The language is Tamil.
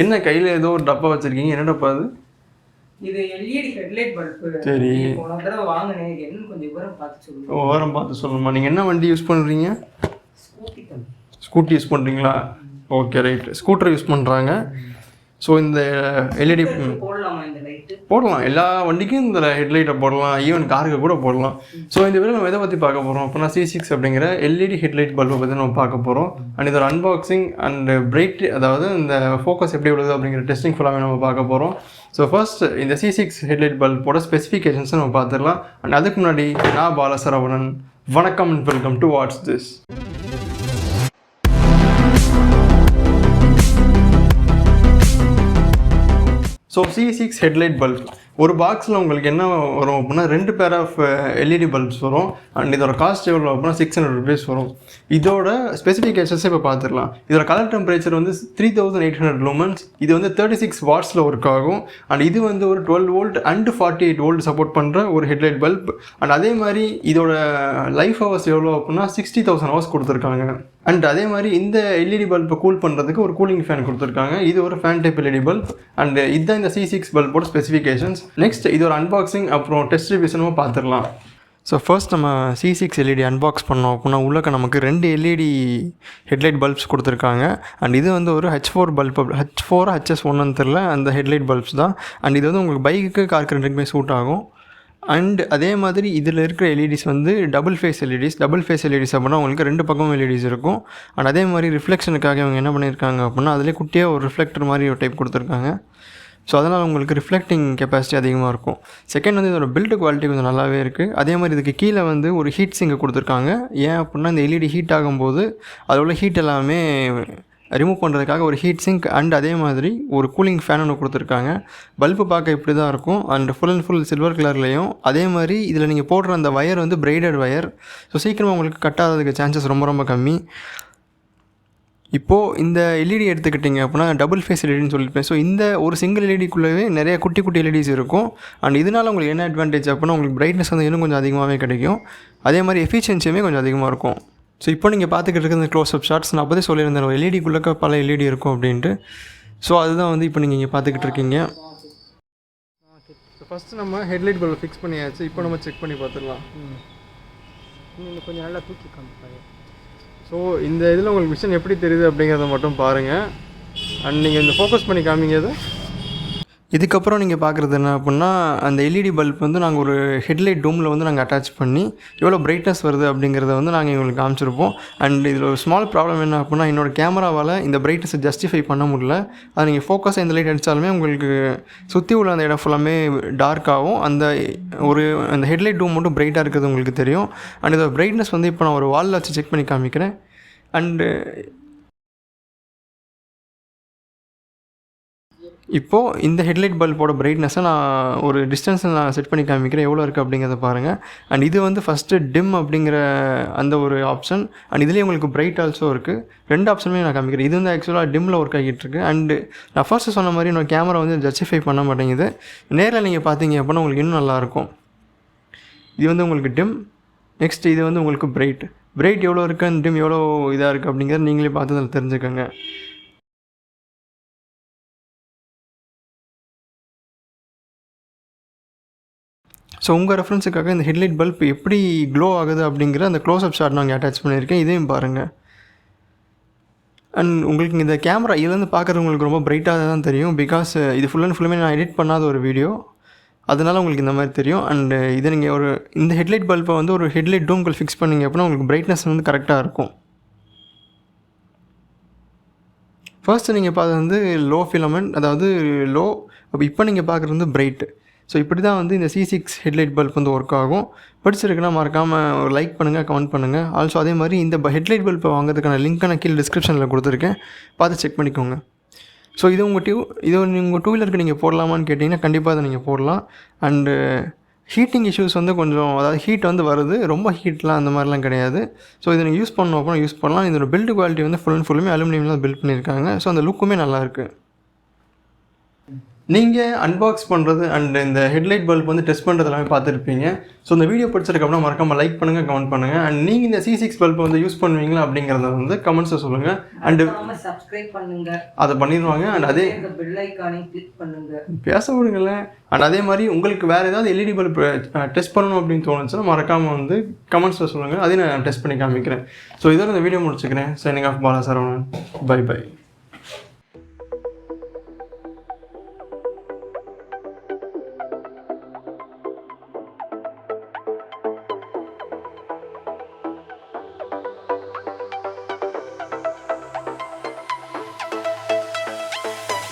என்ன கையில் ஏதோ ஒரு டப்பா வச்சுருக்கீங்க, என்ன டப்பா அது? இது எல்இடி ஹெட்லைட் பல்பு. சரி, போன தடவை வாங்கினேன். இது என்னன்னு கொஞ்சம் விவரம் பார்த்து சொல்லுங்கள். விவரம் பார்த்து சொல்லணுமா? நீங்கள் என்ன வண்டி யூஸ் பண்ணுறீங்க? ஸ்கூட்டி யூஸ் பண்ணுறீங்களா? Okay, right. ஸ்கூட்டர் யூஸ் பண்ணுறாங்க. ஸோ இந்த எல்இடி போடலாமா? இந்த லைட்டு போடலாம், எல்லா வண்டிக்கும் இந்த ஹெட்லைட்டை போடலாம், ஈவன் காருக்கு கூட போடலாம். ஸோ இந்த வீடியோ நம்ம எதை பற்றி பார்க்க போகிறோம் அப்படின்னா C6 அப்படிங்கிற எல்இடி ஹெட்லைட் பல்பை பற்றி நம்ம பார்க்க போகிறோம். அண்ட் இதோட அன்பாக்சிங் அண்ட் பிரைட், அதாவது இந்த ஃபோக்கஸ் எப்படி உள்ளது அப்படிங்கிற டெஸ்டிங் ஃபுல்லாகவே நம்ம பார்க்க போகிறோம். ஸோ ஃபர்ஸ்ட் இந்த C6 ஹெட்லைட் பல்போட ஸ்பெசிஃபிகேஷன்ஸை நம்ம பார்த்துடலாம். அண்ட் அதுக்கு முன்னாடி நான் பாலா சரவணன். வணக்கம் and welcome to watts this. So C6 headlight bulb ஒரு பாக்ஸில் உங்களுக்கு என்ன வரும் அப்படின்னா 2 பேர் ஆஃப் எல்இடி பல்ப்ஸ் வரும். அண்ட் இதோட காஸ்ட் எவ்வளோ அப்படின்னா ₹600 வரும். இதோட ஸ்பெசிஃபிகேஷன்ஸை இப்போ பார்த்துடலாம். இதோட கலர் டெம்பரேச்சர் வந்து 3800 லூமன்ஸ். இது வந்து 36 வாட்ஸில் ஒர்க் ஆகும். அண்ட் இது வந்து ஒரு 12 வோல்ட் அண்ட் 48 வோல்ட் சப்போர்ட் பண்ணுற ஒரு ஹெட்லைட் பல்ப். அண்ட் அதே மாதிரி இதோட லைஃப் ஹவர்ஸ் எவ்வளோ அப்படின்னா 60,000 ஹவர்ஸ் கொடுத்துருக்காங்க. அண்ட் அதே மாதிரி இந்த எல்இடி பல்பை கூல் பண்ணுறதுக்கு ஒரு கூலிங் ஃபேன் கொடுத்துருக்காங்க. இது ஒரு fan type LED bulb. And இதுதான் இந்த C6 பல்போட ஸ்பெசிஃபிகேஷன்ஸ். நெக்ஸ்ட் இது ஒரு அன்பாக்சிங் அப்புறம் டெஸ்ட் ரிவ்யூஸும் பார்த்துடலாம். ஸோ ஃபர்ஸ்ட் நம்ம C6 எல்இடி அன்பாக்ஸ் பண்ணோம் அப்படின்னா உள்ளக்க நமக்கு 2 எல்இடி ஹெட்லைட் பல்ப்ஸ் கொடுத்துருக்காங்க. அண்ட் இது வந்து ஒரு H4 பல்ப், H4 HS1ன்னு தெரில, அந்த ஹெட்லைட் பல்ப்ஸ் தான். அண்ட் இது வந்து உங்களுக்கு பைக்கு காருக்கு ரெண்டுக்குமே சூட் ஆகும். அண்ட் அதே மாதிரி இதில் இருக்கிற எல்இடிஸ் வந்து டபுள் ஃபேஸ் எல்இடிஸ் அப்படின்னா உங்களுக்கு 2 பக்கமும் எல்இடிஸ் இருக்கும். அண்ட் அதே மாதிரி ரிஃப்ளெக்ஷனுக்காக இவங்க என்ன பண்ணியிருக்காங்க அப்படின்னா அதிலே குட்டியாக ஒரு ரிஃப்ளெக்டர் மாதிரி ஒரு டைப் கொடுத்துருக்காங்க. ஸோ அதனால் உங்களுக்கு ரிஃப்ளெக்டிங் கெப்பாசிட்டி அதிகமாக இருக்கும். செகண்ட் வந்து இதோட பில்டு குவாலிட்டி கொஞ்சம் நல்லாவே இருக்குது. அதே மாதிரி இதுக்கு கீழே வந்து ஒரு ஹீட் சிங்கை கொடுத்துருக்காங்க. ஏன் அப்படின்னா இந்த எல்இடி ஹீட் ஆகும்போது அதோட ஹீட் எல்லாமே ரிமூவ் பண்ணுறதுக்காக ஒரு ஹீட் சிங்க். அண்ட் அதே மாதிரி ஒரு கூலிங் ஃபேன் ஒன்று கொடுத்துருக்காங்க. பல்பு பார்க்க இப்படி தான் இருக்கும். And full and full silver கலர்லேயும். அதே மாதிரி இதில் நீங்கள் போடுற அந்த வயர் வந்து பிரைடட் வயர். ஸோ சீக்கிரமாக உங்களுக்கு கட் ஆகிறதுக்கு சான்சஸ் ரொம்ப ரொம்ப கம்மி. இப்போது இந்த எல்இடி எடுத்துக்கிட்டிங்க அப்படின்னா டபுள் ஃபேஸ் எல்இடின்னு சொல்லியிருப்பேன். ஸோ இந்த ஒரு சிங்கிள் எல்இடிக்குள்ளவே நிறைய குட்டி குட்டி எல்இடிஸ் இருக்கும். அண்ட் இதனால் உங்களுக்கு என்ன அட்வான்டேஜ் அப்படின்னா உங்களுக்கு பிரைட்னஸ் வந்து இன்னும் கொஞ்சம் அதிகமாகவே கிடைக்கும். அதே மாதிரி எஃபிஷியன்சியுமே கொஞ்சம் அதிகமாக இருக்கும். ஸோ இப்போ நீங்கள் பார்த்துக்கிட்டு இருக்க இந்த க்ளோஸ்அப் ஷாட்ஸ் நான் அப்போதே சொல்லியிருந்தேன் எல்இடிக்குள்ளே பல எல்இடி இருக்கும் அப்படின்ட்டு. ஸோ அதுதான் வந்து இப்போ நீங்கள் இங்கே பார்த்துக்கிட்டு இருக்கீங்க. ஸோ ஃபஸ்ட்டு நம்ம ஹெட்லைட் பல்ப் ஃபிக்ஸ் பண்ணியாச்சு. இப்போ நம்ம செக் பண்ணி பார்த்துடலாம். இன்னும் கொஞ்சம் நல்லா தூக்கி காமிப்பாங்க. ஸோ இந்த இதில் உங்களுக்கு விஷன் எப்படி தெரியுது அப்படிங்கிறத மட்டும் பாருங்கள். அண்ட் நீங்கள் இந்த ஃபோக்கஸ் பண்ணி காமிங்க அது. இதுக்கப்புறம் நீங்கள் பார்க்குறது என்ன அப்படின்னா அந்த எல்இடி பல்ப் வந்து நாங்கள் ஒரு ஹெட்லைட் டூமில் வந்து நாங்கள் அட்டாச் பண்ணி எவ்வளோ பிரைட்னஸ் வருது அப்படிங்கிறத வந்து நாங்கள் எங்களுக்கு காமிச்சிருப்போம். அண்ட் இதில் ஒரு ஸ்மால் ப்ராப்ளம் என்ன அப்படின்னா என்னோடய கேமராவால் இந்த பிரைட்னஸை ஜஸ்டிஃபை பண்ண முடியல. அது நீங்கள் ஃபோக்கஸாக இந்த லைட் அடித்தாலுமே உங்களுக்கு சுற்றி உள்ள அந்த இடம் ஃபுல்லாமே டார்க்காகும். அந்த ஹெட்லைட் டூம் மட்டும் பிரைட்டாக இருக்கிறது உங்களுக்கு தெரியும். அண்ட் இதோட பிரைட்னஸ் வந்து இப்போ நான் ஒரு வாலில் வச்சு செக் பண்ணி காமிக்கிறேன். அண்டு இப்போது இந்த ஹெட்லைட் பல்போட பிரைட்னஸை நான் ஒரு டிஸ்டன்ஸில் நான் செட் பண்ணி காமிக்கிறேன் எவ்வளோ இருக்குது அப்படிங்கிறத பாருங்கள். அண்ட் இது வந்து ஃபஸ்ட்டு டிம் அப்படிங்கிற அந்த ஒரு ஆப்ஷன். அண்ட் இதுலேயே உங்களுக்கு பிரைட் ஆல்சோ இருக்குது. 2 ஆப்ஷனுமே நான் காமிக்கிறேன். இது வந்து ஆக்சுவலாக டிம்மில் ஒர்க் ஆகிட்டு இருக்குது. அண்டு நான் ஃபர்ஸ்ட்டு சொன்ன மாதிரி என்னோடய கேமரா வந்து ஜஸ்டிஃபை பண்ண மாட்டேங்குது. நேரில் நீங்கள் பார்த்தீங்க அப்படின்னா உங்களுக்கு இன்னும் நல்லாயிருக்கும். இது வந்து உங்களுக்கு டிம். நெக்ஸ்ட் இது வந்து உங்களுக்கு பிரைட் எவ்வளோ இருக்குது, அந்த டிம் எவ்வளோ இதாக இருக்குது அப்படிங்கிறத நீங்களே பார்த்து அதில் தெரிஞ்சுக்கோங்க. ஸோ உங்கள் ரெஃபரன்ஸுக்காக இந்த ஹெட்லைட் பல்ப் எப்படி க்ளோ ஆகுது அப்படிங்கிற அந்த க்ளோஸ்அப் ஷாட் நான் அட்டாச் பண்ணியிருக்கேன். இதையும் பாருங்கள். அண்ட் உங்களுக்கு இந்த கேமரா இதுலேருந்து பார்க்குறது உங்களுக்கு ரொம்ப பிரைட்டாக தான் தெரியும். பிகாஸ் இது ஃபுல் அண்ட் ஃபுல்லுமே நான் எடிட் பண்ணாத ஒரு வீடியோ, அதனால் உங்களுக்கு இந்த மாதிரி தெரியும். அண்டு இதை நீங்கள் இந்த ஹெட்லைட் பல்பை வந்து ஒரு ஹெட்லைட் டூம்குள் ஃபிக்ஸ் பண்ணிங்க அப்படின்னா உங்களுக்கு பிரைட்னஸ் வந்து கரெக்டாக இருக்கும். ஃபர்ஸ்ட்டு நீங்கள் பார்த்தது வந்து லோ ஃபிலமெண்ட், அதாவது லோ. இப்போ நீங்கள் பார்க்குறது வந்து பிரைட்டு. ஸோ இப்படி தான் வந்து இந்த C6 ஹெட்லைட் பல்ப் வந்து ஒர்க் ஆகும். பிடிச்சிருக்குன்னா மறக்காமல் ஒரு லைக் பண்ணுங்கள், கமெண்ட் பண்ணுங்கள். ஆல்சோ அதே மாதிரி இந்த ஹெட்லைட் பல்ப்பை வாங்குறதுக்கான லிங்க்கை நான் கீழே டிஸ்கிரிப்ஷனில் கொடுத்துருக்கேன், பார்த்து செக் பண்ணிக்கோங்க. ஸோ இது உங்கள் டூ வீலருக்கு நீங்கள் போடலாமான்னு கேட்டிங்கன்னா கண்டிப்பாக அதை நீங்கள் போடலாம். அண்டு ஹீட்டிங் இஷ்யூஸ் வந்து கொஞ்சம், அதாவது ஹீட் வந்து வருது, ரொம்ப ஹீட்லாம் அந்த மாதிரிலாம் கிடையாது. ஸோ இதை நீங்கள் யூஸ் பண்ணணும் அப்படின்னா யூஸ் பண்ணலாம். இதோட பில்டு குவாலிட்டி வந்து ஃபுல் அண்ட் ஃபுல்லுமே அலுமினியமில் பில்ட் பண்ணியிருக்காங்க. ஸோ அந்த லுக்குமே நல்லாயிருக்கு. நீங்கள் அன்பாக்ஸ் பண்ணுறது அண்ட் இந்த ஹெட்லைட் பல்ப் வந்து டெஸ்ட் பண்ணுறது எல்லாமே பார்த்துருப்பீங்க. ஸோ இந்த வீடியோ பிடிச்சிருக்கப்புறம் மறக்காமல் லைக் பண்ணுங்கள், கமெண்ட் பண்ணுங்கள். அண்ட் நீங்கள் இந்த C6 பல்ப் வந்து யூஸ் பண்ணுவீங்களா அப்படிங்கிறத வந்து கமெண்ட்ஸில் சொல்லுங்கள். அண்டு சப்ஸ்கிரைப் பண்ணுங்க, அதை பண்ணிடுவாங்க. அண்ட் அதே பெல் ஐகானை கிளிக் பண்ணுங்க, பேச விடுங்களேன். அண்ட் அதே மாதிரி உங்களுக்கு வேறு ஏதாவது எல்இடி பல்ப் டெஸ்ட் பண்ணணும் அப்படின்னு தோணுச்சுன்னா மறக்காமல் வந்து கமெண்ட்ஸில் சொல்லுங்கள், அதையும் நான் டெஸ்ட் பண்ணி காமிக்கிறேன். ஸோ இதோட இந்த வீடியோ முடிச்சுக்கிறேன். Signing off Bala Saravanan. Bye by.